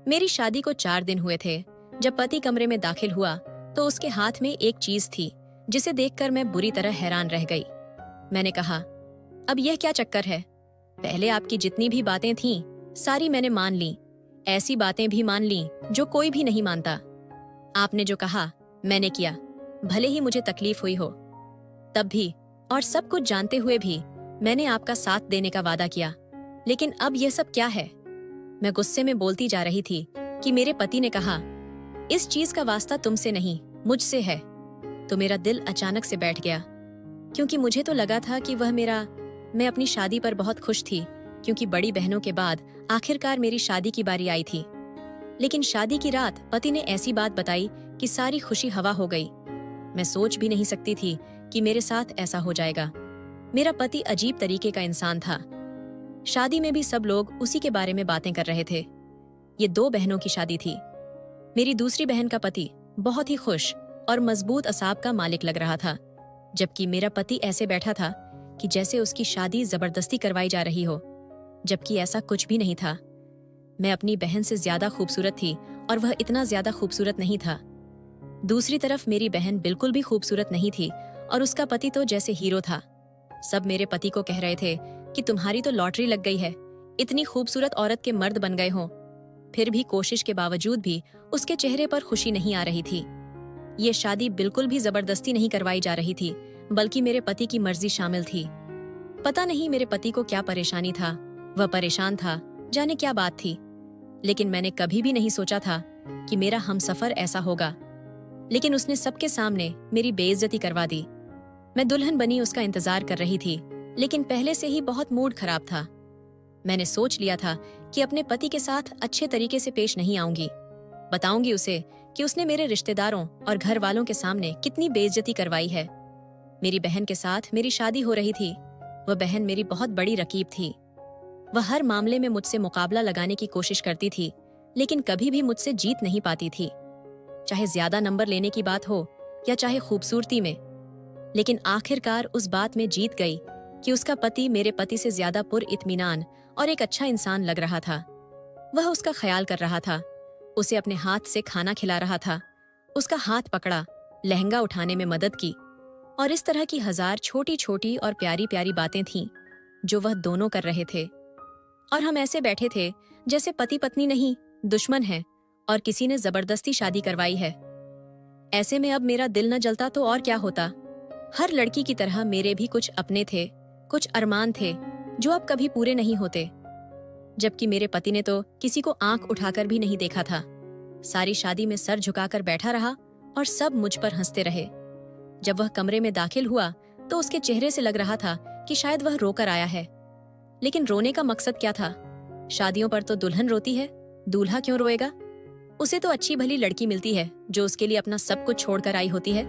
मेरी शादी को 4 दिन हुए थे। जब पति कमरे में दाखिल हुआ तो उसके हाथ में एक चीज थी जिसे देखकर मैं बुरी तरह हैरान रह गई। मैंने कहा, अब यह क्या चक्कर है? पहले आपकी जितनी भी बातें थीं, सारी मैंने मान ली। ऐसी बातें भी मान ली जो कोई भी नहीं मानता। आपने जो कहा मैंने किया, भले ही मुझे तकलीफ हुई हो। तब भी और सब कुछ जानते हुए भी मैंने आपका साथ देने का वादा किया। लेकिन अब यह सब क्या है? मैं गुस्से में बोलती जा रही थी कि मेरे पति ने कहा, इस चीज का वास्ता तुमसे नहीं, मुझसे है। तो मेरा दिल अचानक से बैठ गया, क्योंकि मुझे तो लगा था कि मैं अपनी शादी पर बहुत खुश थी, क्योंकि बड़ी बहनों के बाद आखिरकार मेरी शादी की बारी आई थी। लेकिन शादी की रात पति ने ऐसी बात बताई कि सारी खुशी हवा हो गई। मैं सोच भी नहीं सकती थी कि मेरे साथ ऐसा हो जाएगा। मेरा पति अजीब तरीके का इंसान था। शादी में भी सब लोग उसी के बारे में बातें कर रहे थे। ये 2 बहनों की शादी थी। मेरी दूसरी बहन का पति बहुत ही खुश और मजबूत असाब का मालिक लग रहा था, जबकि मेरा पति ऐसे बैठा था कि जैसे उसकी शादी जबरदस्ती करवाई जा रही हो, जबकि ऐसा कुछ भी नहीं था। मैं अपनी बहन से ज्यादा खूबसूरत थी और वह इतना ज्यादा खूबसूरत नहीं था। दूसरी तरफ मेरी बहन बिल्कुल भी खूबसूरत नहीं थी और उसका पति तो जैसे हीरो था। सब मेरे पति को कह रहे थे कि तुम्हारी तो लॉटरी लग गई है, इतनी खूबसूरत औरत के मर्द बन गए हो। फिर भी कोशिश के बावजूद भी उसके चेहरे पर खुशी नहीं आ रही थी। ये शादी बिल्कुल भी जबरदस्ती नहीं करवाई जा रही थी, बल्कि मेरे पति की मर्जी शामिल थी। पता नहीं मेरे पति को क्या परेशानी था, वह परेशान था, जाने क्या बात थी। लेकिन मैंने कभी भी नहीं सोचा था कि मेरा हमसफर ऐसा होगा। लेकिन उसने सबके सामने मेरी बेइज्जती करवा दी। मैं दुल्हन बनी उसका इंतजार कर रही थी, लेकिन पहले से ही बहुत मूड खराब था। मैंने सोच लिया था कि अपने पति के साथ अच्छे तरीके से पेश नहीं आऊंगी। बताऊंगी उसे कि उसने मेरे रिश्तेदारों और घर वालों के सामने कितनी बेइज्जती करवाई है। मेरी बहन के साथ मेरी शादी हो रही थी। वह बहन मेरी बहुत बड़ी रकीब थी। वह हर मामले में मुझसे मुकाबला लगाने की कोशिश करती थी, लेकिन कभी भी मुझसे जीत नहीं पाती थी, चाहे ज्यादा नंबर लेने की बात हो या चाहे खूबसूरती में। लेकिन आखिरकार उस बात में जीत गई कि उसका पति मेरे पति से ज्यादा पुरइत्मीनान और एक अच्छा इंसान लग रहा था। वह उसका ख्याल कर रहा था, उसे अपने हाथ से खाना खिला रहा था, उसका हाथ पकड़ा, लहंगा उठाने में मदद की, और इस तरह की 1000 छोटी छोटी और प्यारी प्यारी बातें थीं जो वह दोनों कर रहे थे। और हम ऐसे बैठे थे जैसे पति पत्नी नहीं, दुश्मन हैं, और किसी ने जबरदस्ती शादी करवाई है। ऐसे में अब मेरा दिल न जलता तो और क्या होता। हर लड़की की तरह मेरे भी कुछ अपने थे, कुछ अरमान थे जो अब कभी पूरे नहीं होते। जबकि मेरे पति ने तो किसी को आंख उठाकर भी नहीं देखा था। सारी शादी में सर झुकाकर बैठा रहा और सब मुझ पर हंसते रहे। जब वह कमरे में दाखिल हुआ तो उसके चेहरे से लग रहा था कि शायद वह रोकर आया है। लेकिन रोने का मकसद क्या था? शादियों पर तो दुल्हन रोती है, दूल्हा क्यों रोएगा? उसे तो अच्छी भली लड़की मिलती है जो उसके लिए अपना सब कुछ छोड़कर आई होती है।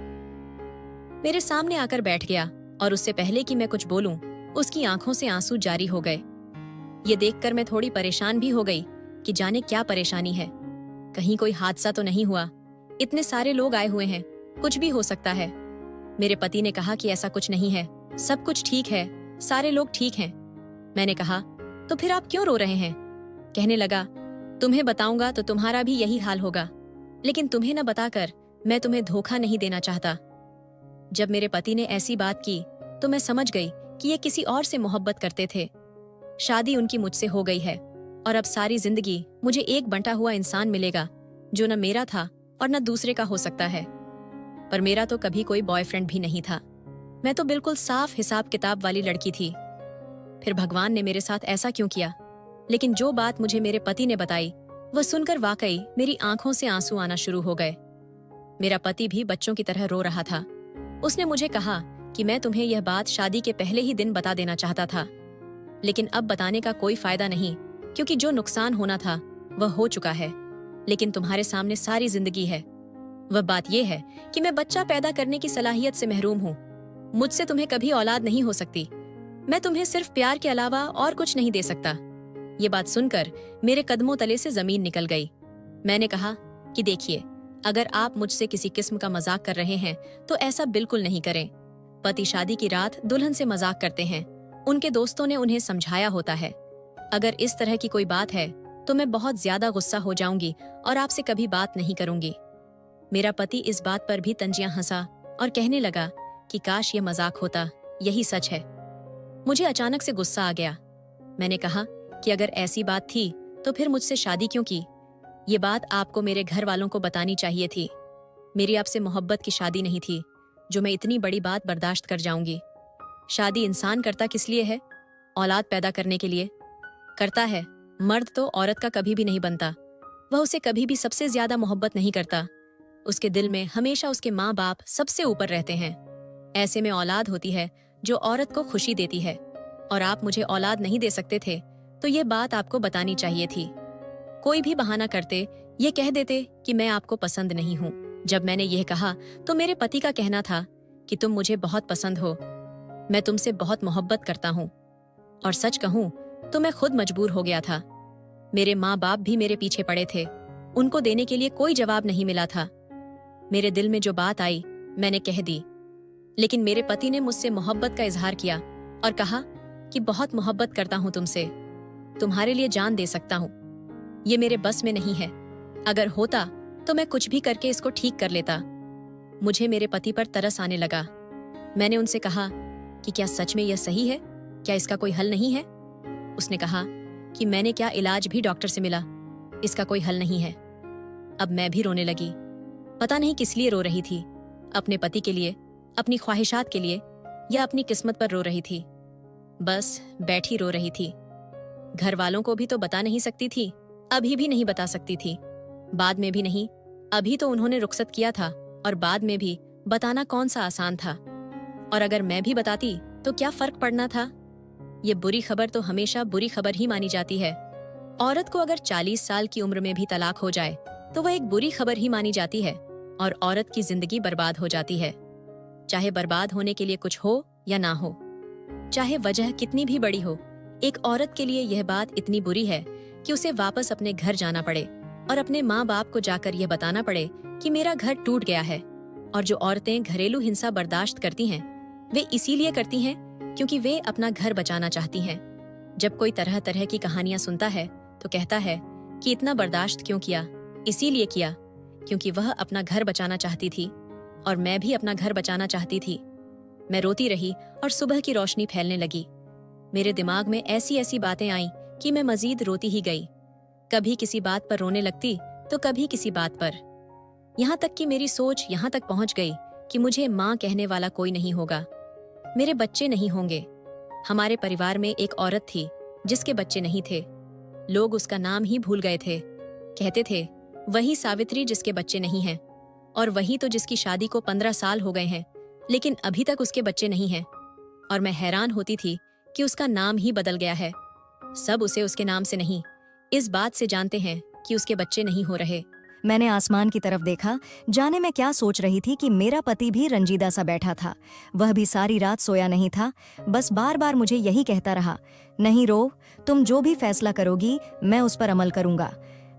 मेरे सामने आकर बैठ गया और उससे पहले कि मैं कुछ बोलूं, उसकी आंखों से आंसू जारी हो गए। ये देखकर मैं थोड़ी परेशान भी हो गई कि जाने क्या परेशानी है। कहीं कोई हादसा तो नहीं हुआ? इतने सारे लोग आए हुए हैं, कुछ भी हो सकता है। मेरे पति ने कहा कि ऐसा कुछ नहीं है, सब कुछ ठीक है, सारे लोग ठीक हैं। मैंने कहा, तो फिर आप क्यों रो रहे हैं? कहने लगा, तुम्हें बताऊंगा तो तुम्हारा भी यही हाल होगा, लेकिन तुम्हें न बताकर मैं तुम्हें धोखा नहीं देना चाहता। जब मेरे पति ने ऐसी बात की तो मैं समझ गई कि ये किसी और से मोहब्बत करते थे। शादी उनकी मुझसे हो गई है और अब सारी जिंदगी मुझे एक बंटा हुआ इंसान मिलेगा जो न मेरा था और न दूसरे का हो सकता है। पर मेरा तो कभी कोई बॉयफ्रेंड भी नहीं था। मैं तो बिल्कुल साफ हिसाब किताब वाली लड़की थी। फिर भगवान ने मेरे साथ ऐसा क्यों किया? लेकिन जो बात मुझे मेरे पति ने बताई वह सुनकर वाकई मेरी आंखों से आंसू आना शुरू हो गए। मेरा पति भी बच्चों की तरह रो रहा था। उसने मुझे कहा कि मैं तुम्हें यह बात शादी के पहले ही दिन बता देना चाहता था, लेकिन अब बताने का कोई फायदा नहीं, क्योंकि जो नुकसान होना था वह हो चुका है। लेकिन तुम्हारे सामने सारी जिंदगी है। वह बात यह है कि मैं बच्चा पैदा करने की सलाहियत से महरूम हूँ। मुझसे तुम्हें कभी औलाद नहीं हो सकती। मैं तुम्हें सिर्फ प्यार के अलावा और कुछ नहीं दे सकता। ये बात सुनकर मेरे कदमों तले से जमीन निकल गई। मैंने कहा कि देखिए, अगर आप मुझसे किसी किस्म का मजाक कर रहे हैं तो ऐसा बिल्कुल नहीं करें। पति शादी की रात दुल्हन से मजाक करते हैं, उनके दोस्तों ने उन्हें समझाया होता है। अगर इस तरह की कोई बात है तो मैं बहुत ज्यादा गुस्सा हो जाऊंगी और आपसे कभी बात नहीं करूंगी। मेरा पति इस बात पर भी तंजियां हंसा और कहने लगा कि काश ये मजाक होता, यही सच है। मुझे अचानक से गुस्सा आ गया। मैंने कहा कि अगर ऐसी बात थी तो फिर मुझसे शादी क्यों की? ये बात आपको मेरे घर वालों को बतानी चाहिए थी। मेरी आपसे मोहब्बत की शादी नहीं थी जो मैं इतनी बड़ी बात बर्दाश्त कर जाऊंगी। शादी इंसान करता किस लिए है? औलाद पैदा करने के लिए करता है। मर्द तो औरत का कभी भी नहीं बनता। वह उसे कभी भी सबसे ज्यादा मोहब्बत नहीं करता। उसके दिल में हमेशा उसके माँ बाप सबसे ऊपर रहते हैं। ऐसे में औलाद होती है जो औरत को खुशी देती है। और आप मुझे औलाद नहीं दे सकते थे तो ये बात आपको बतानी चाहिए थी। कोई भी बहाना करते, ये कह देते कि मैं आपको पसंद नहीं हूँ। जब मैंने यह कहा तो मेरे पति का कहना था कि तुम मुझे बहुत पसंद हो, मैं तुमसे बहुत मोहब्बत करता हूँ। और सच कहूँ तो मैं खुद मजबूर हो गया था। मेरे माँ बाप भी मेरे पीछे पड़े थे, उनको देने के लिए कोई जवाब नहीं मिला था। मेरे दिल में जो बात आई मैंने कह दी, लेकिन मेरे पति ने मुझसे मोहब्बत का इजहार किया और कहा कि बहुत मोहब्बत करता हूँ तुमसे, तुम्हारे लिए जान दे सकता हूँ। ये मेरे बस में नहीं है। अगर होता तो मैं कुछ भी करके इसको ठीक कर लेता। मुझे मेरे पति पर तरस आने लगा। मैंने उनसे कहा कि क्या सच में यह सही है? क्या इसका कोई हल नहीं है? उसने कहा कि मैंने क्या इलाज भी डॉक्टर से मिला, इसका कोई हल नहीं है। अब मैं भी रोने लगी। पता नहीं किस लिए रो रही थी, अपने पति के लिए, अपनी ख्वाहिशात के लिए, या अपनी किस्मत पर रो रही थी। बस बैठी रो रही थी। घर वालों को भी तो बता नहीं सकती थी, अभी भी नहीं बता सकती थी, बाद में भी नहीं। अभी तो उन्होंने रुखसत किया था और बाद में भी बताना कौन सा आसान था। और अगर मैं भी बताती तो क्या फर्क पड़ना था? ये बुरी खबर तो हमेशा बुरी खबर ही मानी जाती है। औरत को अगर 40 साल की उम्र में भी तलाक हो जाए तो वह एक बुरी खबर ही मानी जाती है और औरत की जिंदगी बर्बाद हो जाती है। चाहे बर्बाद होने के लिए कुछ हो या ना हो, चाहे वजह कितनी भी बड़ी हो, एक औरत के लिए यह बात इतनी बुरी है कि उसे वापस अपने घर जाना पड़े और अपने माँ बाप को जाकर यह बताना पड़े कि मेरा घर टूट गया है। और जो औरतें घरेलू हिंसा बर्दाश्त करती हैं, वे इसीलिए करती हैं क्योंकि वे अपना घर बचाना चाहती हैं। जब कोई तरह तरह की कहानियां सुनता है तो कहता है कि इतना बर्दाश्त क्यों किया? इसीलिए किया क्योंकि वह अपना घर बचाना चाहती थी और मैं भी अपना घर बचाना चाहती थी। मैं रोती रही और सुबह की रोशनी फैलने लगी। मेरे दिमाग में ऐसी ऐसी बातें आईं कि मैं मजीद रोती ही गई। कभी किसी बात पर रोने लगती तो कभी किसी बात पर। यहाँ तक कि मेरी सोच यहाँ तक पहुँच गई कि मुझे माँ कहने वाला कोई नहीं होगा, मेरे बच्चे नहीं होंगे। हमारे परिवार में एक औरत थी जिसके बच्चे नहीं थे। लोग उसका नाम ही भूल गए थे। कहते थे वही सावित्री जिसके बच्चे नहीं हैं, और वही तो जिसकी शादी को 15 साल हो गए हैं लेकिन अभी तक उसके बच्चे नहीं हैं। और मैं हैरान होती थी कि उसका नाम ही बदल गया है। सब उसे उसके नाम से नहीं, इस बात से जानते हैं कि उसके बच्चे नहीं हो रहे। मैंने आसमान की तरफ देखा, जाने मैं क्या सोच रही थी कि मेरा पति भी रंजीदा सा बैठा था। वह भी सारी रात सोया नहीं था, बस बार बार मुझे यही कहता रहा, नहीं रो, तुम जो भी फैसला करोगी मैं उस पर अमल करूंगा।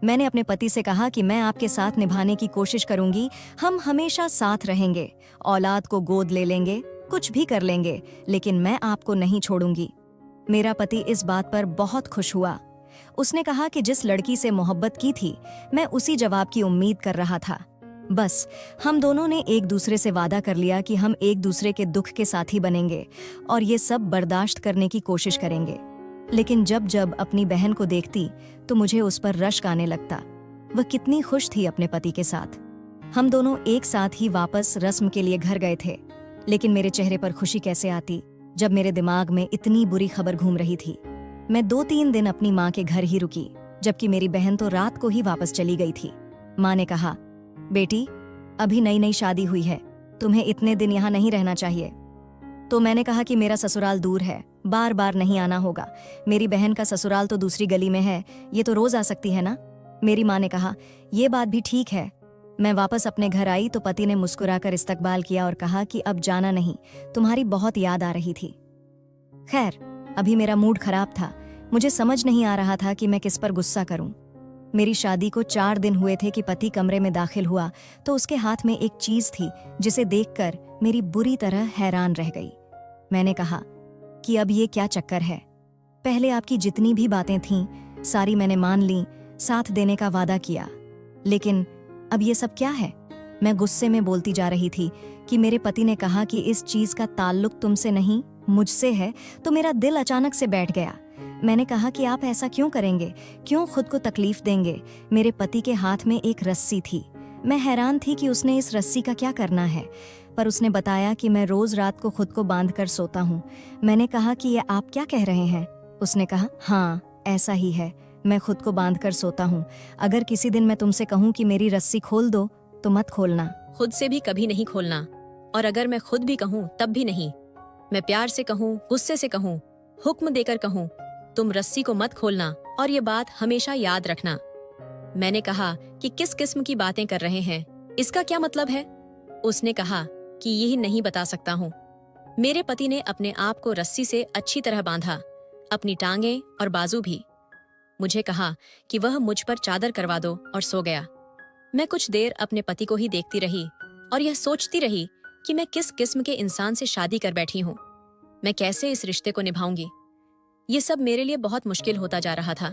मैंने अपने पति से कहा कि मैं आपके साथ निभाने की कोशिश करूंगी, हम हमेशा साथ रहेंगे, औलाद को गोद ले लेंगे, कुछ भी कर लेंगे, लेकिन मैं आपको नहीं छोड़ूंगी। मेरा पति इस बात पर बहुत खुश हुआ। उसने कहा कि जिस लड़की से मोहब्बत की थी मैं उसी जवाब की उम्मीद कर रहा था। बस हम दोनों ने एक दूसरे से वादा कर लिया कि हम एक दूसरे के दुख के साथी बनेंगे और ये सब बर्दाश्त करने की कोशिश करेंगे। लेकिन जब जब अपनी बहन को देखती तो मुझे उस पर रश्क आने लगता। वह कितनी खुश थी अपने पति के साथ। हम दोनों एक साथ ही वापस रस्म के लिए घर गए थे, लेकिन मेरे चेहरे पर खुशी कैसे आती जब मेरे दिमाग में इतनी बुरी खबर घूम रही थी। मैं 2-3 दिन अपनी माँ के घर ही रुकी, जबकि मेरी बहन तो रात को ही वापस चली गई थी। माँ ने कहा, बेटी अभी नई नई शादी हुई है, तुम्हें इतने दिन यहाँ नहीं रहना चाहिए। तो मैंने कहा कि मेरा ससुराल दूर है, बार बार नहीं आना होगा। मेरी बहन का ससुराल तो दूसरी गली में है, ये तो रोज आ सकती है ना। मेरी माँ ने कहा, ये बात भी ठीक है। मैं वापस अपने घर आई तो पति ने मुस्कुराकर इस्तकबाल किया और कहा कि अब जाना नहीं, तुम्हारी बहुत याद आ रही थी। खैर, अभी मेरा मूड खराब था, मुझे समझ नहीं आ रहा था कि मैं किस पर गुस्सा करूं। मेरी शादी को 4 दिन हुए थे कि पति कमरे में दाखिल हुआ तो उसके हाथ में एक चीज थी जिसे देखकर मेरी बुरी तरह हैरान रह गई। मैंने कहा कि अब ये क्या चक्कर है? पहले आपकी जितनी भी बातें थीं सारी मैंने मान ली, साथ देने का वादा किया। लेकिन अब ये सब क्या है? मैं गुस्से में बोलती जा रही थी कि मेरे पति ने कहा कि इस चीज का ताल्लुक तुमसे नहीं मुझसे है, तो मेरा दिल अचानक से बैठ गया। मैंने कहा कि आप ऐसा क्यों करेंगे, क्यों खुद को तकलीफ देंगे? मेरे पति के हाथ में एक रस्सी थी। मैं हैरान थी कि उसने इस रस्सी का क्या करना है, पर उसने बताया कि मैं रोज रात को खुद को बांध कर सोता हूँ। मैंने कहा कि ये आप क्या कह रहे हैं? उसने कहा, हाँ ऐसा ही है, मैं खुद को बांध कर सोता हूँ। अगर किसी दिन मैं तुमसे कहूँ कि मेरी रस्सी खोल दो तो मत खोलना। खुद से भी कभी नहीं खोलना, और अगर मैं खुद भी कहूँ तब भी नहीं। मैं प्यार से कहूँ, गुस्से से कहूँ, हुक्म देकर कहूँ, तुम रस्सी को मत खोलना, और ये बात हमेशा याद रखना। मैंने कहा कि किस किस्म की बातें कर रहे हैं, इसका क्या मतलब है? उसने कहा कि यही नहीं बता सकता हूँ। मेरे पति ने अपने आप को रस्सी से अच्छी तरह बांधा, अपनी टांगें और बाजू भी। मुझे कहा कि वह मुझ पर चादर करवा दो और सो गया। मैं कुछ देर अपने पति को ही देखती रही और यह सोचती रही कि मैं किस किस्म के इंसान से शादी कर बैठी हूँ। मैं कैसे इस रिश्ते को निभाऊंगी? ये सब मेरे लिए बहुत मुश्किल होता जा रहा था।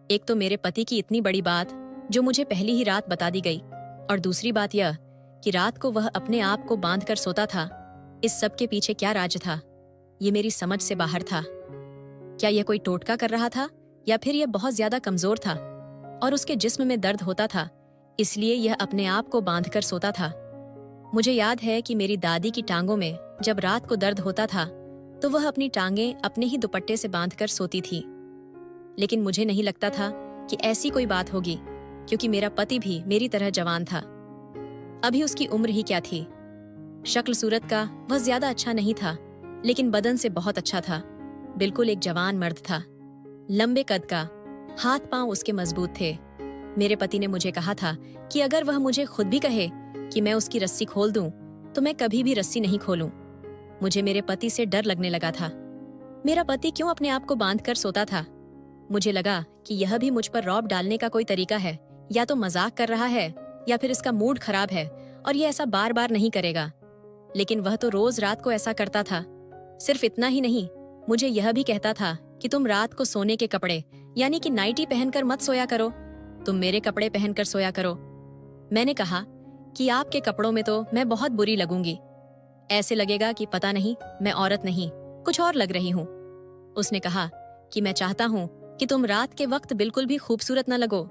एक तो मेरे पति की इतनी बड़ी बात जो मुझे पहली ही रात बता दी गई, और दूसरी बात यह कि रात को वह अपने आप को बांध कर सोता था। इस सब के पीछे क्या राज था, ये मेरी समझ से बाहर था। क्या यह कोई टोटका कर रहा था, या फिर यह बहुत ज्यादा कमजोर था और उसके जिस्म में दर्द होता था, इसलिए यह अपने आप को बांध कर सोता था? मुझे याद है कि मेरी दादी की टांगों में जब रात को दर्द होता था तो वह अपनी टांगें अपने ही दुपट्टे से बांधकर सोती थी। लेकिन मुझे नहीं लगता था कि ऐसी कोई बात होगी, क्योंकि मेरा पति भी मेरी तरह जवान था। अभी उसकी उम्र ही क्या थी। शक्ल सूरत का वह ज्यादा अच्छा नहीं था, लेकिन बदन से बहुत अच्छा था। बिल्कुल एक जवान मर्द था, लंबे कद का, हाथ पांव उसके मजबूत थे। मेरे पति ने मुझे कहा था कि अगर वह मुझे खुद भी कहे कि मैं उसकी रस्सी खोल दूं, तो मैं कभी भी रस्सी नहीं खोलूं। मुझे मेरे पति से डर लगने लगा था। मेरा पति क्यों अपने आप को बांध कर सोता था? मुझे लगा कि यह भी मुझ पर रौब डालने का कोई तरीका है। या तो मजाक कर रहा है, या फिर इसका मूड खराब है और ये ऐसा बार बार नहीं करेगा। लेकिन वह तो रोज रात को ऐसा करता था। सिर्फ इतना ही नहीं, मुझे यह भी कहता था कि तुम रात को सोने के कपड़े यानी कि नाइटी पहनकर मत सोया करो, तुम मेरे कपड़े पहनकर सोया करो। मैंने कहा कि आपके कपड़ों में तो मैं बहुत बुरी लगूंगी, ऐसे लगेगा कि पता नहीं मैं औरत नहीं कुछ और लग रही हूँ। उसने कहा कि मैं चाहता हूँ कि तुम रात के वक्त बिल्कुल भी खूबसूरत न लगो,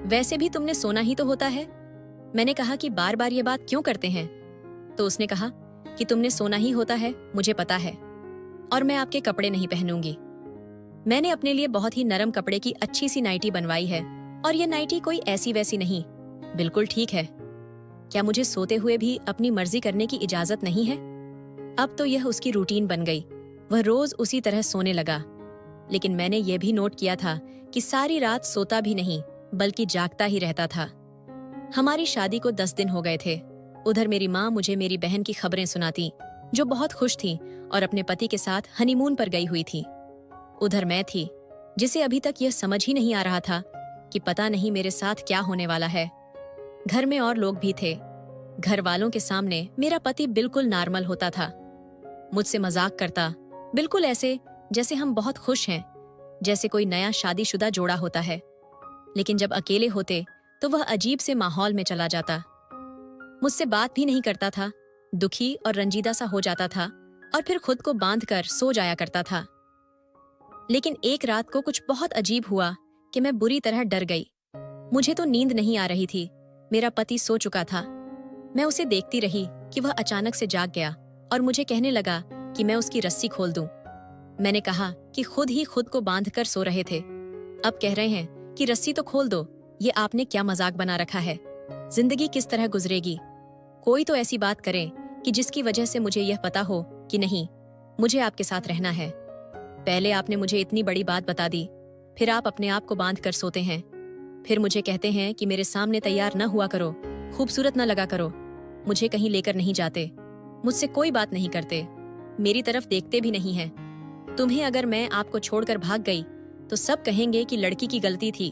वैसे भी तुमने सोना ही तो होता है। मैंने कहा कि बार बार ये बात क्यों करते हैं? तो उसने कहा कि तुमने सोना ही होता है, मुझे पता है, और मैं आपके कपड़े नहीं पहनूंगी। मैंने अपने लिए बहुत ही नरम कपड़े की अच्छी सी नाइटी बनवाई है, और ये नाइटी कोई ऐसी वैसी नहीं, बिल्कुल ठीक है। क्या मुझे सोते हुए भी अपनी मर्जी करने की इजाजत नहीं है? अब तो यह उसकी रूटीन बन गई, वह रोज उसी तरह सोने लगा। लेकिन मैंने यह भी नोट किया था कि सारी रात सोता भी नहीं बल्कि जागता ही रहता था। हमारी शादी को 10 दिन हो गए थे। उधर मेरी माँ मुझे मेरी बहन की खबरें सुनाती, जो बहुत खुश थी और अपने पति के साथ हनीमून पर गई हुई थी। उधर मैं थी, जिसे अभी तक यह समझ ही नहीं आ रहा था कि पता नहीं मेरे साथ क्या होने वाला है। घर में और लोग भी थे। घर वालों के सामने मेरा पति बिल्कुल नॉर्मल होता था, मुझसे मजाक करता, बिल्कुल ऐसे जैसे हम बहुत खुश हैं, जैसे कोई नया शादीशुदा जोड़ा होता है। लेकिन जब अकेले होते तो वह अजीब से माहौल में चला जाता। मुझसे बात भी नहीं करता था, दुखी और रंजीदा सा हो जाता था और फिर खुद को बांध कर सो जाया करता था। लेकिन एक रात को कुछ बहुत अजीब हुआ कि मैं बुरी तरह डर गई। मुझे तो नींद नहीं आ रही थी, मेरा पति सो चुका था। मैं उसे देखती रही कि वह अचानक से जाग गया और मुझे कहने लगा कि मैं उसकी रस्सी खोल दूं। मैंने कहा कि खुद ही खुद को बांध कर सो रहे थे, अब कह रहे हैं कि रस्सी तो खोल दो। ये आपने क्या मजाक बना रखा है? जिंदगी किस तरह गुजरेगी? कोई तो ऐसी बात करे कि जिसकी वजह से मुझे यह पता हो कि नहीं, मुझे आपके साथ रहना है। पहले आपने मुझे इतनी बड़ी बात बता दी, फिर आप अपने आप को बांध कर सोते हैं, फिर मुझे कहते हैं कि मेरे सामने तैयार न हुआ करो, खूबसूरत न लगा करो, मुझे कहीं लेकर नहीं जाते, मुझसे कोई बात नहीं करते, मेरी तरफ देखते भी नहीं हैं। तुम्हें अगर मैं आपको छोड़कर भाग गई तो सब कहेंगे कि लड़की की गलती थी।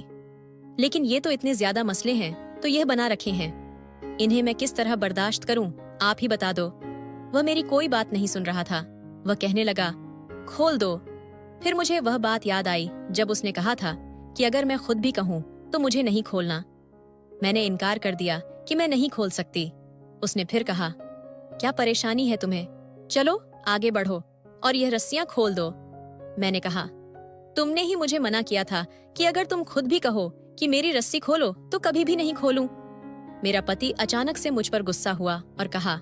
लेकिन ये तो इतने ज्यादा मसले हैं तो यह बना रखे हैं, इन्हें मैं किस तरह बर्दाश्त करूं, आप ही बता दो। वह मेरी कोई बात नहीं सुन रहा था। वह कहने लगा खोल दो। फिर मुझे वह बात याद आई जब उसने कहा था कि अगर मैं खुद भी कहूँ तो मुझे नहीं खोलना। मैंने इनकार कर दिया कि मैं नहीं खोल सकती। उसने फिर कहा, क्या परेशानी है तुम्हें? चलो आगे बढ़ो और यह रस्सियां खोल दो। मैंने कहा, तुमने ही मुझे मना किया था कि अगर तुम खुद भी कहो कि मेरी रस्सी खोलो तो कभी भी नहीं खोलूं। मेरा पति अचानक से मुझ पर गुस्सा हुआ और कहा,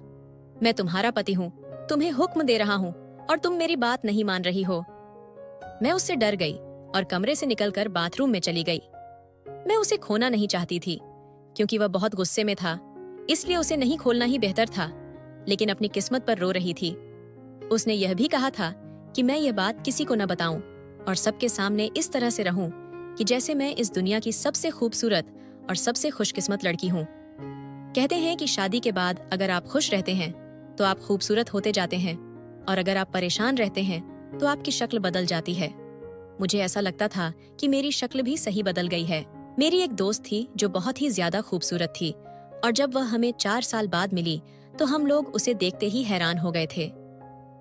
मैं तुम्हारा पति हूँ, तुम्हें हुक्म दे रहा हूँ और तुम मेरी बात नहीं मान रही हो। मैं उससे डर गई और कमरे से निकलकर बाथरूम में चली गई। मैं उसे खोना नहीं चाहती थी क्योंकि वह बहुत गुस्से में था, इसलिए उसे नहीं खोलना ही बेहतर था, लेकिन अपनी किस्मत पर रो रही थी। उसने यह भी कहा था कि मैं यह बात किसी को न बताऊं और सबके सामने इस तरह से रहूं कि जैसे मैं इस दुनिया की सबसे खूबसूरत और सबसे खुशकिस्मत लड़की हूं। कहते हैं कि शादी के बाद अगर आप खुश रहते हैं तो आप खूबसूरत होते जाते हैं और अगर आप परेशान रहते हैं तो आपकी शक्ल बदल जाती है। मुझे ऐसा लगता था कि मेरी शक्ल भी सही बदल गई है। मेरी एक दोस्त थी जो बहुत ही ज्यादा खूबसूरत थी और जब वह हमें 4 साल बाद मिली तो हम लोग उसे देखते ही हैरान हो गए थे।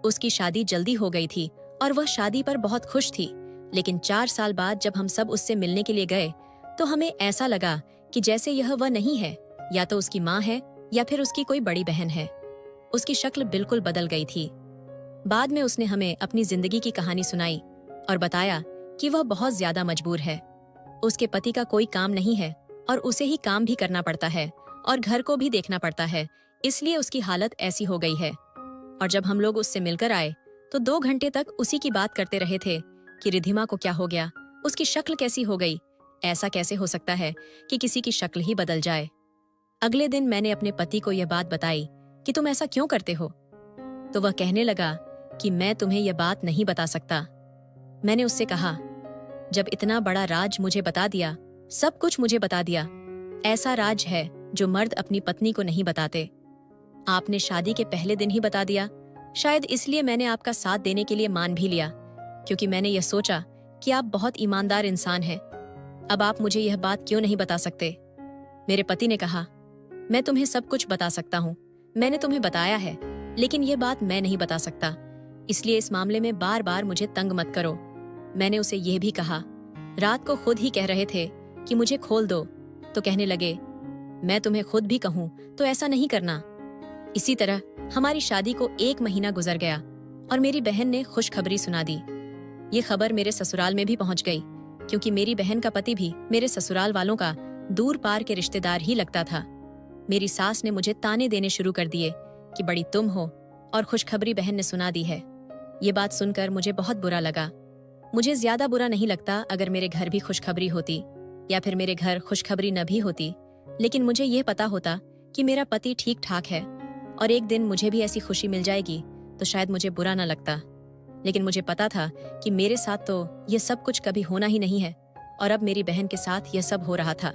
उसकी शादी जल्दी हो गई थी और वह शादी पर बहुत खुश थी, लेकिन 4 साल बाद जब हम सब उससे मिलने के लिए गए तो हमें ऐसा लगा कि जैसे यह वह नहीं है, या तो उसकी माँ है या फिर उसकी कोई बड़ी बहन है। उसकी शक्ल बिल्कुल बदल गई थी। बाद में उसने हमें अपनी जिंदगी की कहानी सुनाई और बताया कि वह बहुत ज्यादा मजबूर है। उसके पति का कोई काम नहीं है और उसे ही काम भी करना पड़ता है और घर को भी देखना पड़ता है, इसलिए उसकी हालत ऐसी हो गई है। और जब हम लोग उससे मिलकर आए तो 2 घंटे तक उसी की बात करते रहे थे कि रिधिमा को क्या हो गया, उसकी शक्ल कैसी हो गई, ऐसा कैसे हो सकता है कि किसी की शक्ल ही बदल जाए। अगले दिन मैंने अपने पति को यह बात बताई कि तुम ऐसा क्यों करते हो, तो वह कहने लगा कि मैं तुम्हें यह बात नहीं बता सकता। मैंने उससे कहा, जब इतना बड़ा राज मुझे बता दिया, सब कुछ मुझे बता दिया, ऐसा राज है जो मर्द अपनी पत्नी को नहीं बताते। आपने शादी के पहले दिन ही बता दिया, शायद इसलिए मैंने आपका साथ देने के लिए मान भी लिया, क्योंकि मैंने यह सोचा कि आप बहुत ईमानदार इंसान हैं। अब आप मुझे यह बात क्यों नहीं बता सकते? मेरे पति ने कहा, मैं तुम्हें सब कुछ बता सकता हूँ, मैंने तुम्हें बताया है, लेकिन यह बात मैं नहीं बता सकता, इसलिए इस मामले में बार बार मुझे तंग मत करो। मैंने उसे यह भी कहा, रात को खुद ही कह रहे थे कि मुझे खोल दो, तो कहने लगे, मैं तुम्हें खुद भी कहूँ तो ऐसा नहीं करना। इसी तरह हमारी शादी को 1 महीना गुजर गया और मेरी बहन ने खुशखबरी सुना दी। ये खबर मेरे ससुराल में भी पहुंच गई, क्योंकि मेरी बहन का पति भी मेरे ससुराल वालों का दूर पार के रिश्तेदार ही लगता था। मेरी सास ने मुझे ताने देने शुरू कर दिए कि बड़ी तुम हो और खुशखबरी बहन ने सुना दी है। ये बात सुनकर मुझे बहुत बुरा लगा। मुझे ज्यादा बुरा नहीं लगता अगर मेरे घर भी खुशखबरी होती या फिर मेरे घर खुशखबरी न भी होती, लेकिन मुझे यह पता होता कि मेरा पति ठीक ठाक है और एक दिन मुझे भी ऐसी खुशी मिल जाएगी तो शायद मुझे बुरा न लगता। लेकिन मुझे पता था कि मेरे साथ तो यह सब कुछ कभी होना ही नहीं है और अब मेरी बहन के साथ यह सब हो रहा था।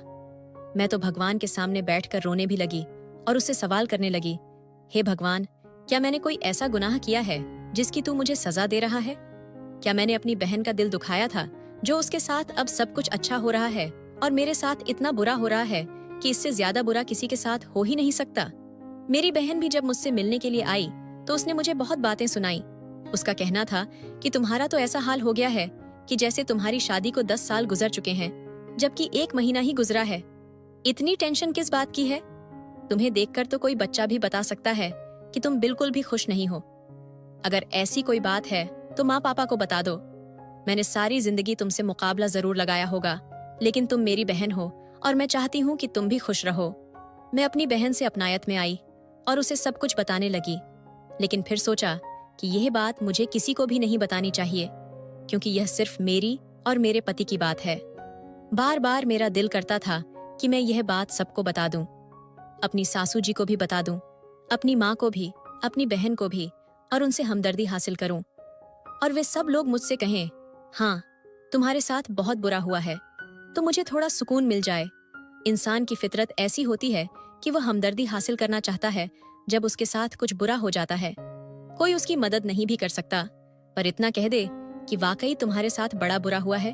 मैं तो भगवान के सामने बैठकर रोने भी लगी और उससे सवाल करने लगी, हे भगवान, क्या मैंने कोई ऐसा गुनाह किया है जिसकी तू मुझे सजा दे रहा है? क्या मैंने अपनी बहन का दिल दुखाया था जो उसके साथ अब सब कुछ अच्छा हो रहा है और मेरे साथ इतना बुरा हो रहा है कि इससे ज्यादा बुरा किसी के साथ हो ही नहीं सकता? मेरी बहन भी जब मुझसे मिलने के लिए आई तो उसने मुझे बहुत बातें सुनाई। उसका कहना था कि तुम्हारा तो ऐसा हाल हो गया है कि जैसे तुम्हारी शादी को 10 साल गुजर चुके हैं, जबकि 1 महीना ही गुजरा है। इतनी टेंशन किस बात की है? तुम्हें देखकर तो कोई बच्चा भी बता सकता है कि तुम बिल्कुल भी खुश नहीं हो। अगर ऐसी कोई बात है तो माँ पापा को बता दो। मैंने सारी जिंदगी तुमसे मुकाबला जरूर लगाया होगा, लेकिन तुम मेरी बहन हो और मैं चाहती हूँ कि तुम भी खुश रहो। मैं अपनी बहन से अपनायत में आई और उसे सब कुछ बताने लगी, लेकिन फिर सोचा कि यह बात मुझे किसी को भी नहीं बतानी चाहिए, क्योंकि यह सिर्फ मेरी और मेरे पति की बात है। बार बार मेरा दिल करता था कि मैं यह बात सबको बता दूं, अपनी सासू जी को भी बता दूं, अपनी माँ को भी, अपनी बहन को भी, और उनसे हमदर्दी हासिल करूं और वे सब लोग मुझसे कहें, हाँ तुम्हारे साथ बहुत बुरा हुआ है, तो मुझे थोड़ा सुकून मिल जाए। इंसान की फितरत ऐसी होती है कि वह हमदर्दी हासिल करना चाहता है जब उसके साथ कुछ बुरा हो जाता है। कोई उसकी मदद नहीं भी कर सकता, पर इतना कह दे कि वाकई तुम्हारे साथ बड़ा बुरा हुआ है,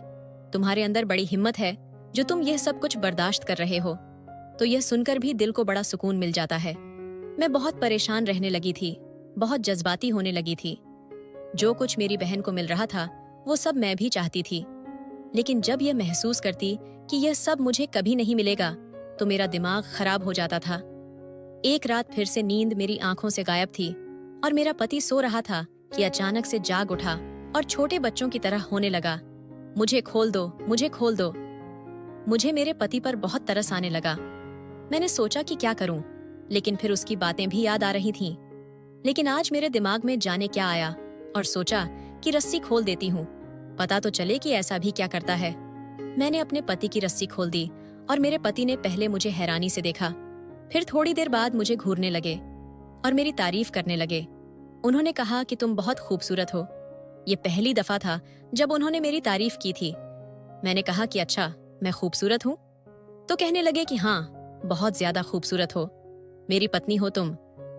तुम्हारे अंदर बड़ी हिम्मत है जो तुम यह सब कुछ बर्दाश्त कर रहे हो, तो यह सुनकर भी दिल को बड़ा सुकून मिल जाता है। मैं बहुत परेशान रहने लगी थी, बहुत जज्बाती होने लगी थी। जो कुछ मेरी बहन को मिल रहा था वो सब मैं भी चाहती थी, लेकिन जब यह महसूस करती कि यह सब मुझे कभी नहीं मिलेगा तो मेरा दिमाग खराब हो जाता था। एक रात फिर से नींद मेरी आंखों से गायब थी और मेरा पति सो रहा था कि अचानक से जाग उठा और छोटे बच्चों की तरह होने लगा, मुझे खोल दो, मुझे खोल दो। मुझे मेरे पति पर बहुत तरस आने लगा। मैंने सोचा कि क्या करूं, लेकिन फिर उसकी बातें भी याद आ रही थीं। लेकिन आज मेरे दिमाग में जाने क्या आया और सोचा कि रस्सी खोल देती हूँ, पता तो चले कि ऐसा भी क्या करता है। मैंने अपने पति की रस्सी खोल दी और मेरे पति ने पहले मुझे हैरानी से देखा, फिर थोड़ी देर बाद मुझे घूरने लगे और मेरी तारीफ करने लगे। उन्होंने कहा कि तुम बहुत खूबसूरत हो। ये पहली दफा था जब उन्होंने मेरी तारीफ की थी। मैंने कहा कि अच्छा, मैं खूबसूरत हूँ? तो कहने लगे कि हाँ, बहुत ज्यादा खूबसूरत हो। मेरी पत्नी हो तुम,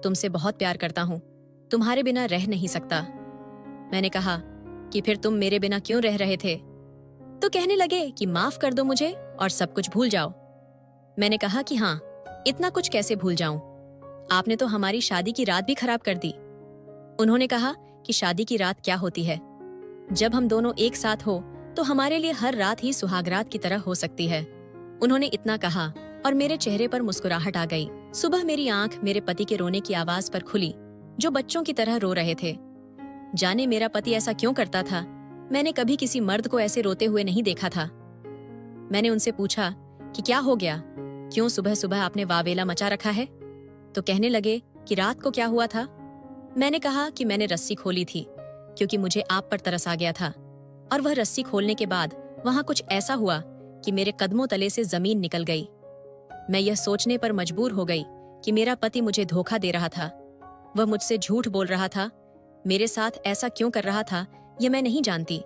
तुमसे बहुत प्यार करता हूँ, तुम्हारे बिना रह नहीं सकता। मैंने कहा कि फिर तुम मेरे बिना क्यों रह रहे थे? तो कहने लगे कि माफ कर दो मुझे और सब कुछ भूल जाओ। मैंने कहा कि हाँ, इतना कुछ कैसे भूल जाऊं? आपने तो हमारी शादी की रात भी खराब कर दी। उन्होंने कहा कि शादी की रात क्या होती है? जब हम दोनों एक साथ हो तो हमारे लिए हर रात ही सुहागरात की तरह हो सकती है। उन्होंने इतना कहा और मेरे चेहरे पर मुस्कुराहट आ गई। सुबह मेरी आंख मेरे पति के रोने की आवाज पर खुली, जो बच्चों की तरह रो रहे थे। जाने मेरा पति ऐसा क्यों करता था, मैंने कभी किसी मर्द को ऐसे रोते हुए नहीं देखा था। मैंने उनसे पूछा कि क्या हो गया, क्यों सुबह सुबह आपने वावेला मचा रखा है? तो कहने लगे कि रात को क्या हुआ था। मैंने कहा कि मैंने रस्सी खोली थी क्योंकि मुझे आप पर तरस आ गया था, और वह रस्सी खोलने के बाद वहां कुछ ऐसा हुआ कि मेरे कदमों तले से जमीन निकल गई। मैं यह सोचने पर मजबूर हो गई कि मेरा पति मुझे धोखा दे रहा था, वह मुझसे झूठ बोल रहा था। मेरे साथ ऐसा क्यों कर रहा था यह मैं नहीं जानती,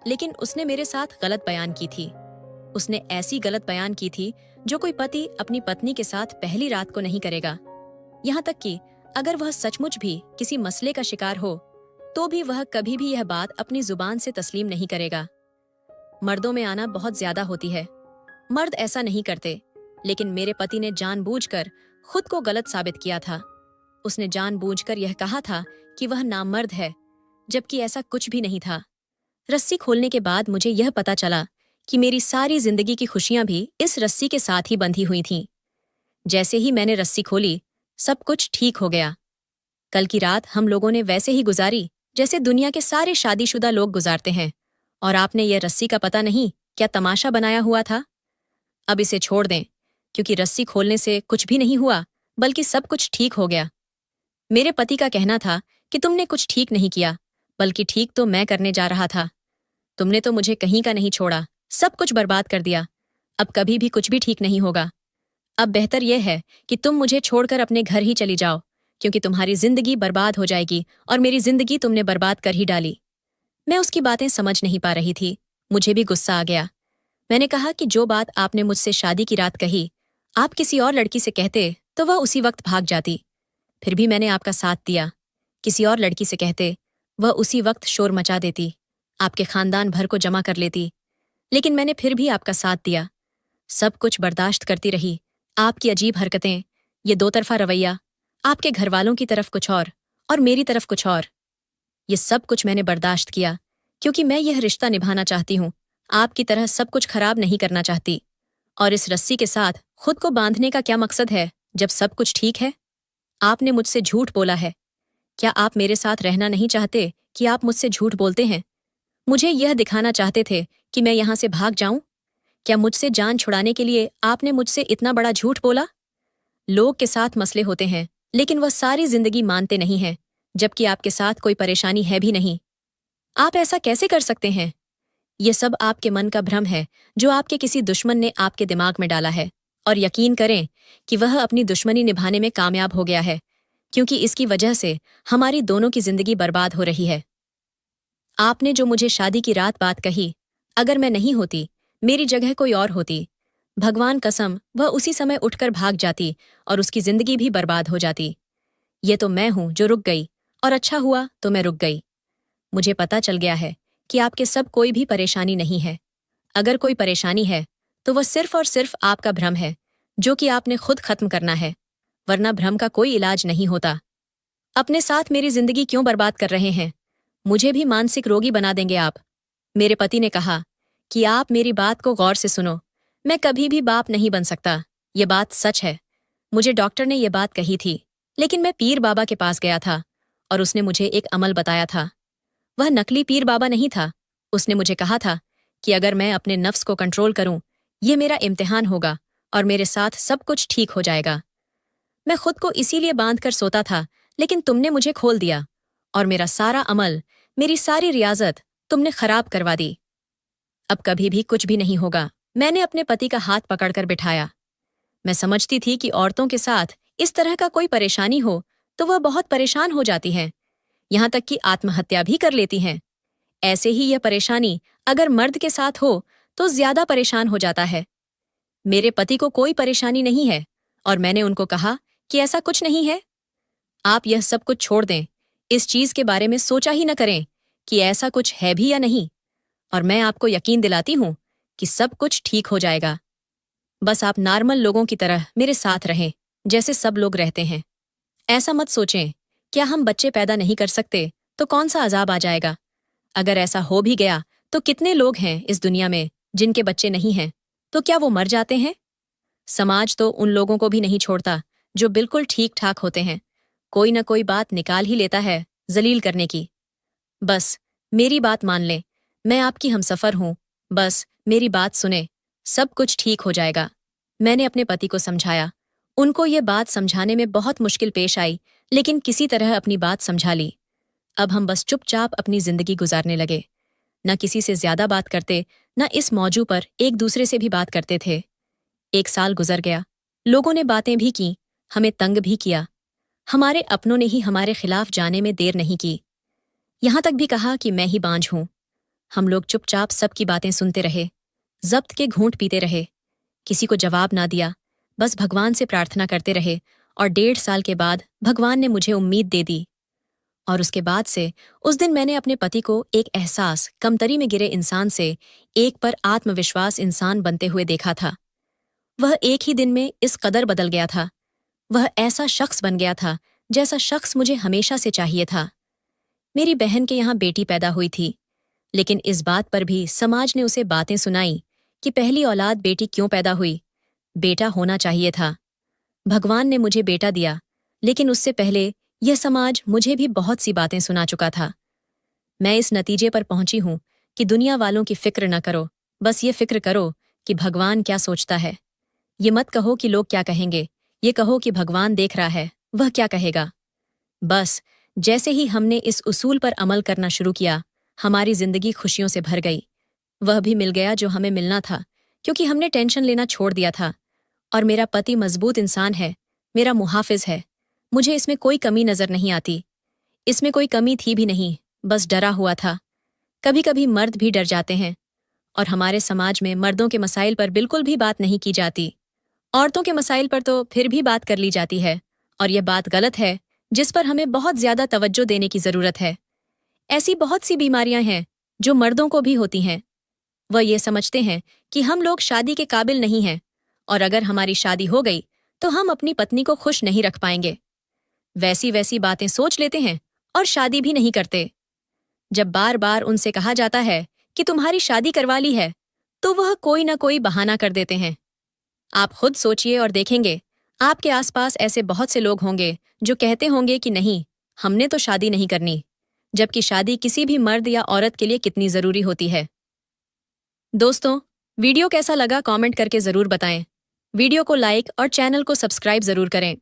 लेकिन उसने मेरे साथ गलत बयान की थी। उसने ऐसी गलत बयान की थी जो कोई पति अपनी पत्नी के साथ पहली रात को नहीं करेगा। यहाँ तक कि अगर वह सचमुच भी किसी मसले का शिकार हो तो भी वह कभी भी यह बात अपनी जुबान से तस्लीम नहीं करेगा। मर्दों में आना बहुत ज्यादा होती है, मर्द ऐसा नहीं करते, लेकिन मेरे पति ने जानबूझकर खुद को गलत साबित किया था। उसने जानबूझकर यह कहा था कि वह नामर्द है, जबकि ऐसा कुछ भी नहीं था। रस्सी खोलने के बाद मुझे यह पता चला कि मेरी सारी जिंदगी की खुशियां भी इस रस्सी के साथ ही बंधी हुई थीं। जैसे ही मैंने रस्सी खोली, सब कुछ ठीक हो गया। कल की रात हम लोगों ने वैसे ही गुजारी जैसे दुनिया के सारे शादीशुदा लोग गुजारते हैं, और आपने यह रस्सी का पता नहीं क्या तमाशा बनाया हुआ था। अब इसे छोड़ दें, क्योंकि रस्सी खोलने से कुछ भी नहीं हुआ, बल्कि सब कुछ ठीक हो गया। मेरे पति का कहना था कि तुमने कुछ ठीक नहीं किया, बल्कि ठीक तो मैं करने जा रहा था। तुमने तो मुझे कहीं का नहीं छोड़ा, सब कुछ बर्बाद कर दिया। अब कभी भी कुछ भी ठीक नहीं होगा। अब बेहतर यह है कि तुम मुझे छोड़कर अपने घर ही चली जाओ, क्योंकि तुम्हारी जिंदगी बर्बाद हो जाएगी और मेरी जिंदगी तुमने बर्बाद कर ही डाली। मैं उसकी बातें समझ नहीं पा रही थी, मुझे भी गुस्सा आ गया। मैंने कहा कि जो बात आपने मुझसे शादी की रात कही, आप किसी और लड़की से कहते तो वह उसी वक्त भाग जाती। फिर भी मैंने आपका साथ दिया। किसी और लड़की से कहते, वह उसी वक्त शोर मचा देती, आपके खानदान भर को जमा कर लेती। लेकिन मैंने फिर भी आपका साथ दिया, सब कुछ बर्दाश्त करती रही। आपकी अजीब हरकतें, ये दो तरफा रवैया, आपके घर वालों की तरफ कुछ और मेरी तरफ कुछ और, ये सब कुछ मैंने बर्दाश्त किया क्योंकि मैं यह रिश्ता निभाना चाहती हूँ, आपकी तरह सब कुछ खराब नहीं करना चाहती। और इस रस्सी के साथ खुद को बांधने का क्या मकसद है जब सब कुछ ठीक है? आपने मुझसे झूठ बोला है। क्या आप मेरे साथ रहना नहीं चाहते कि आप मुझसे झूठ बोलते हैं? मुझे यह दिखाना चाहते थे कि मैं यहाँ से भाग जाऊं? क्या मुझसे जान छुड़ाने के लिए आपने मुझसे इतना बड़ा झूठ बोला? लोग के साथ मसले होते हैं, लेकिन वह सारी जिंदगी मानते नहीं हैं, जबकि आपके साथ कोई परेशानी है भी नहीं। आप ऐसा कैसे कर सकते हैं? ये सब आपके मन का भ्रम है जो आपके किसी दुश्मन ने आपके दिमाग में डाला है, और यकीन करें कि वह अपनी दुश्मनी निभाने में कामयाब हो गया है, क्योंकि इसकी वजह से हमारी दोनों की जिंदगी बर्बाद हो रही है। आपने जो मुझे शादी की रात बात कही, अगर मैं नहीं होती, मेरी जगह कोई और होती, भगवान कसम वह उसी समय उठकर भाग जाती और उसकी जिंदगी भी बर्बाद हो जाती। ये तो मैं हूं जो रुक गई, और अच्छा हुआ तो मैं रुक गई। मुझे पता चल गया है कि आपके सब कोई भी परेशानी नहीं है। अगर कोई परेशानी है तो वह सिर्फ और सिर्फ आपका भ्रम है, जो कि आपने खुद खत्म करना है, वरना भ्रम का कोई इलाज नहीं होता। अपने साथ मेरी जिंदगी क्यों बर्बाद कर रहे हैं? मुझे भी मानसिक रोगी बना देंगे आप। मेरे पति ने कहा कि आप मेरी बात को गौर से सुनो। मैं कभी भी बाप नहीं बन सकता, ये बात सच है। मुझे डॉक्टर ने ये बात कही थी, लेकिन मैं पीर बाबा के पास गया था और उसने मुझे एक अमल बताया था। वह नकली पीर बाबा नहीं था। उसने मुझे कहा था कि अगर मैं अपने नफ्स को कंट्रोल करूं, ये मेरा इम्तिहान होगा और मेरे साथ सब कुछ ठीक हो जाएगा। मैं खुद को इसीलिए बांध कर सोता था, लेकिन तुमने मुझे खोल दिया और मेरा सारा अमल, मेरी सारी रियाजत तुमने खराब करवा दी। अब कभी भी कुछ भी नहीं होगा। मैंने अपने पति का हाथ पकड़कर बिठाया। मैं समझती थी कि औरतों के साथ इस तरह का कोई परेशानी हो तो वह बहुत परेशान हो जाती हैं, यहां तक कि आत्महत्या भी कर लेती हैं। ऐसे ही यह परेशानी अगर मर्द के साथ हो तो ज्यादा परेशान हो जाता है। मेरे पति को कोई परेशानी नहीं है और मैंने उनको कहा कि ऐसा कुछ नहीं है। आप यह सब कुछ छोड़ दें, इस चीज के बारे में सोचा ही न करें कि ऐसा कुछ है भी या नहीं, और मैं आपको यकीन दिलाती हूं कि सब कुछ ठीक हो जाएगा। बस आप नॉर्मल लोगों की तरह मेरे साथ रहें, जैसे सब लोग रहते हैं। ऐसा मत सोचें, क्या हम बच्चे पैदा नहीं कर सकते तो कौन सा अजाब आ जाएगा। अगर ऐसा हो भी गया तो कितने लोग हैं इस दुनिया में जिनके बच्चे नहीं हैं, तो क्या वो मर जाते हैं? समाज तो उन लोगों को भी नहीं छोड़ता जो बिल्कुल ठीक ठाक होते हैं। कोई न कोई बात निकाल ही लेता है जलील करने की। बस मेरी बात मान लें, मैं आपकी हमसफर हूं, बस मेरी बात सुने, सब कुछ ठीक हो जाएगा। मैंने अपने पति को समझाया। उनको ये बात समझाने में बहुत मुश्किल पेश आई, लेकिन किसी तरह अपनी बात समझा ली। अब हम बस चुपचाप अपनी जिंदगी गुजारने लगे। न किसी से ज्यादा बात करते, न इस मौजू पर एक दूसरे से भी बात करते थे। 1 साल गुजर गया। लोगों ने बातें भी की, हमें तंग भी किया। हमारे अपनों ने ही हमारे खिलाफ जाने में देर नहीं की, यहां तक भी कहा कि मैं ही बांझ हूं। हम लोग चुपचाप सबकी बातें सुनते रहे, जब्त के घूंट पीते रहे, किसी को जवाब ना दिया, बस भगवान से प्रार्थना करते रहे। और 1.5 साल के बाद भगवान ने मुझे उम्मीद दे दी। और उसके बाद से उस दिन मैंने अपने पति को एक एहसास कमतरी में गिरे इंसान से एक पर आत्मविश्वास इंसान बनते हुए देखा था। वह एक ही दिन में इस कदर बदल गया था। वह ऐसा शख्स बन गया था जैसा शख्स मुझे हमेशा से चाहिए था। मेरी बहन के यहाँ बेटी पैदा हुई थी, लेकिन इस बात पर भी समाज ने उसे बातें सुनाई कि पहली औलाद बेटी क्यों पैदा हुई, बेटा होना चाहिए था। भगवान ने मुझे बेटा दिया, लेकिन उससे पहले यह समाज मुझे भी बहुत सी बातें सुना चुका था। मैं इस नतीजे पर पहुंची हूं कि दुनिया वालों की फिक्र न करो, बस ये फिक्र करो कि भगवान क्या सोचता है। ये मत कहो कि लोग क्या कहेंगे, ये कहो कि भगवान देख रहा है, वह क्या कहेगा। बस जैसे ही हमने इस उसूल पर अमल करना शुरू किया, हमारी जिंदगी खुशियों से भर गई। वह भी मिल गया जो हमें मिलना था, क्योंकि हमने टेंशन लेना छोड़ दिया था। और मेरा पति मजबूत इंसान है, मेरा मुहाफिज है। मुझे इसमें कोई कमी नजर नहीं आती। इसमें कोई कमी थी भी नहीं, बस डरा हुआ था। कभी कभी मर्द भी डर जाते हैं, और हमारे समाज में मर्दों के मसाइल पर बिल्कुल भी बात नहीं की जाती। औरतों के मसाइल पर तो फिर भी बात कर ली जाती है, और यह बात गलत है जिस पर हमें बहुत ज्यादा तवज्जो देने की जरूरत है। ऐसी बहुत सी बीमारियां हैं जो मर्दों को भी होती हैं। वह ये समझते हैं कि हम लोग शादी के काबिल नहीं हैं, और अगर हमारी शादी हो गई तो हम अपनी पत्नी को खुश नहीं रख पाएंगे। वैसी वैसी बातें सोच लेते हैं और शादी भी नहीं करते। जब बार बार उनसे कहा जाता है कि तुम्हारी शादी करवा ली है, तो वह कोई ना कोई बहाना कर देते हैं। आप खुद सोचिए और देखेंगे, आपके आसपास ऐसे बहुत से लोग होंगे जो कहते होंगे कि नहीं, हमने तो शादी नहीं करनी, जबकि शादी किसी भी मर्द या औरत के लिए कितनी जरूरी होती है। दोस्तों, वीडियो कैसा लगा कमेंट करके जरूर बताएं। वीडियो को लाइक और चैनल को सब्सक्राइब जरूर करें।